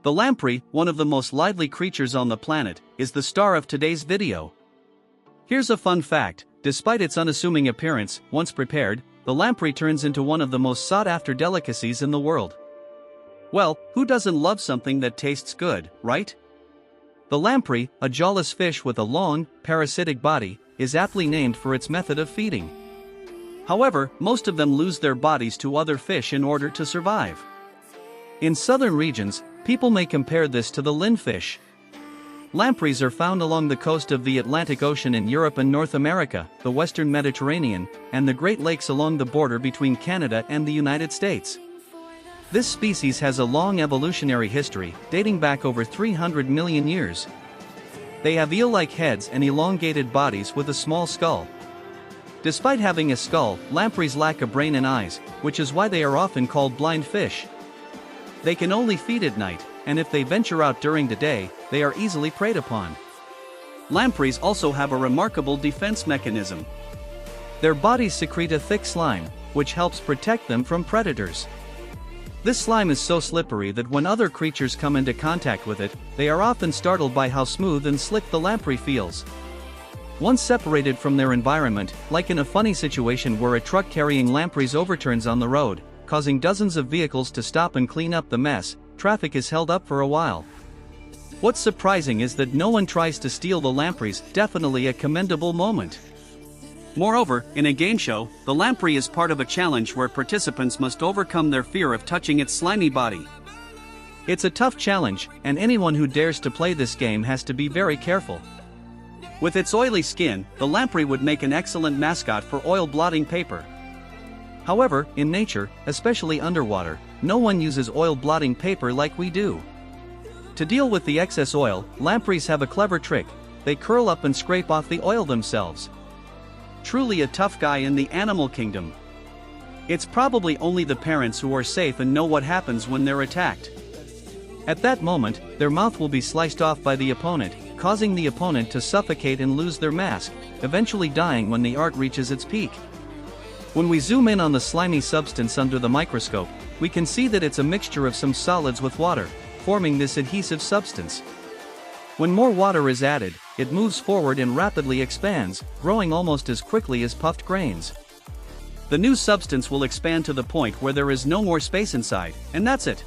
The lamprey, one of the most lively creatures on the planet, is the star of today's video. Here's a fun fact: despite its unassuming appearance, once prepared, the lamprey turns into one of the most sought-after delicacies in the world. Well, who doesn't love something that tastes good, right? The lamprey, a jawless fish with a long, parasitic body, is aptly named for its method of feeding. However, most of them lose their bodies to other fish in order to survive. In southern regions, people may compare this to the linfish. Lampreys are found along the coast of the Atlantic Ocean in Europe and North America, the Western Mediterranean, and the Great Lakes along the border between Canada and the United States. This species has a long evolutionary history, dating back over 300 million years. They have eel-like heads and elongated bodies with a small skull. Despite having a skull, lampreys lack a brain and eyes, which is why they are often called blind fish. They can only feed at night, and if they venture out during the day, they are easily preyed upon. Lampreys also have a remarkable defense mechanism. Their bodies secrete a thick slime, which helps protect them from predators. This slime is so slippery that when other creatures come into contact with it, they are often startled by how smooth and slick the lamprey feels. Once separated from their environment, like in a funny situation where a truck carrying lampreys overturns on the road, causing dozens of vehicles to stop and clean up the mess, traffic is held up for a while. What's surprising is that no one tries to steal the lampreys, definitely a commendable moment. Moreover, in a game show, the lamprey is part of a challenge where participants must overcome their fear of touching its slimy body. It's a tough challenge, and anyone who dares to play this game has to be very careful. With its oily skin, the lamprey would make an excellent mascot for oil blotting paper. However, in nature, especially underwater, no one uses oil blotting paper like we do. To deal with the excess oil, lampreys have a clever trick: they curl up and scrape off the oil themselves. Truly a tough guy in the animal kingdom. It's probably only the parents who are safe and know what happens when they're attacked. At that moment, their mouth will be sliced off by the opponent, causing the opponent to suffocate and lose their mask, eventually dying when the art reaches its peak. When we zoom in on the slimy substance under the microscope, we can see that it's a mixture of some solids with water, forming this adhesive substance. When more water is added, it moves forward and rapidly expands, growing almost as quickly as puffed grains. The new substance will expand to the point where there is no more space inside, and that's it.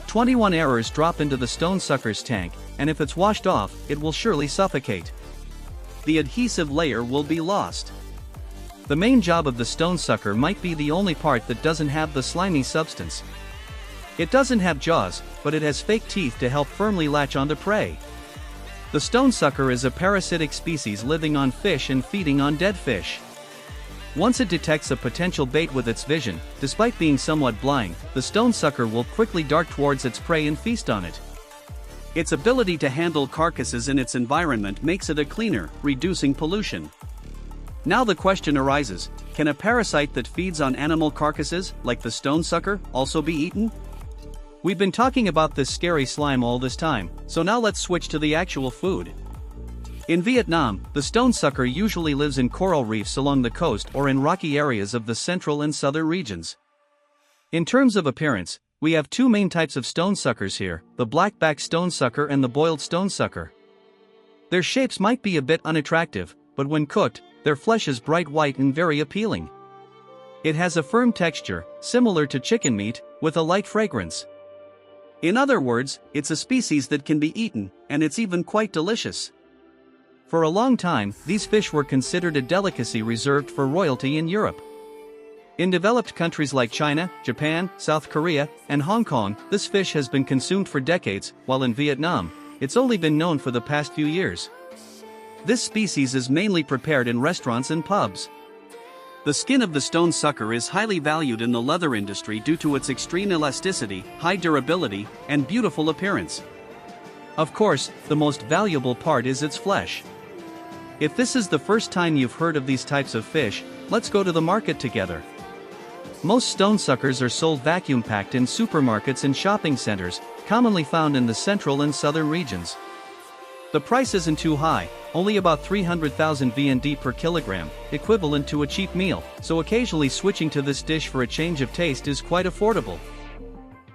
21 errors drop into the stone sucker's tank, and if it's washed off, it will surely suffocate. The adhesive layer will be lost. The main job of the stone sucker might be the only part that doesn't have the slimy substance. It doesn't have jaws, but it has fake teeth to help firmly latch onto prey. The stone sucker is a parasitic species living on fish and feeding on dead fish. Once it detects a potential bait with its vision, despite being somewhat blind, the stone sucker will quickly dart towards its prey and feast on it. Its ability to handle carcasses in its environment makes it a cleaner, reducing pollution. Now the question arises: can a parasite that feeds on animal carcasses, like the stone sucker, also be eaten? We've been talking about this scary slime all this time, so now let's switch to the actual food. In Vietnam, the stone sucker usually lives in coral reefs along the coast or in rocky areas of the central and southern regions. In terms of appearance, we have two main types of stone suckers here: the black-backed stone sucker and the boiled stone sucker. Their shapes might be a bit unattractive, but when cooked, their flesh is bright white and very appealing. It has a firm texture, similar to chicken meat, with a light fragrance. In other words, it's a species that can be eaten, and it's even quite delicious. For a long time, these fish were considered a delicacy reserved for royalty in Europe. In developed countries like China, Japan, South Korea, and Hong Kong, this fish has been consumed for decades, while in Vietnam, it's only been known for the past few years. This species is mainly prepared in restaurants and pubs. The skin of the stone sucker is highly valued in the leather industry due to its extreme elasticity, high durability, and beautiful appearance. Of course, the most valuable part is its flesh. If this is the first time you've heard of these types of fish, let's go to the market together. Most stone suckers are sold vacuum-packed in supermarkets and shopping centers, commonly found in the central and southern regions. The price isn't too high, only about 300,000 VND per kilogram, equivalent to a cheap meal, so occasionally switching to this dish for a change of taste is quite affordable.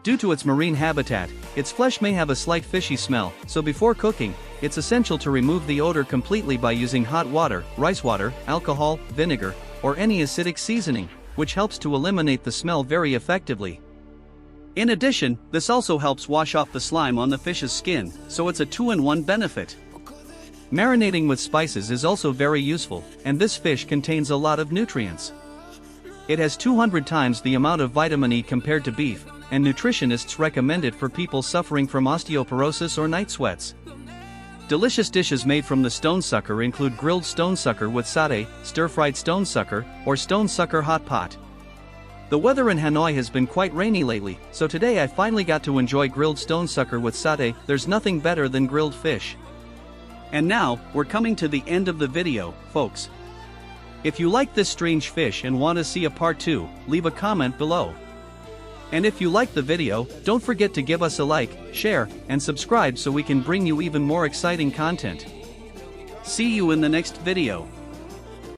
Due to its marine habitat, its flesh may have a slight fishy smell, so before cooking, it's essential to remove the odor completely by using hot water, rice water, alcohol, vinegar, or any acidic seasoning, which helps to eliminate the smell very effectively. In addition, this also helps wash off the slime on the fish's skin, so it's a two-in-one benefit. Marinating with spices is also very useful, and this fish contains a lot of nutrients. It has 200 times the amount of vitamin E compared to beef, and nutritionists recommend it for people suffering from osteoporosis or night sweats. Delicious dishes made from the stonesucker include grilled stonesucker with satay, stir-fried stonesucker, or stonesucker hot pot. The weather in Hanoi has been quite rainy lately, so today I finally got to enjoy grilled stonesucker with satay. There's nothing better than grilled fish. And now, we're coming to the end of the video, folks. If you like this strange fish and want to see a part 2, leave a comment below. And if you liked the video, don't forget to give us a like, share, and subscribe so we can bring you even more exciting content. See you in the next video.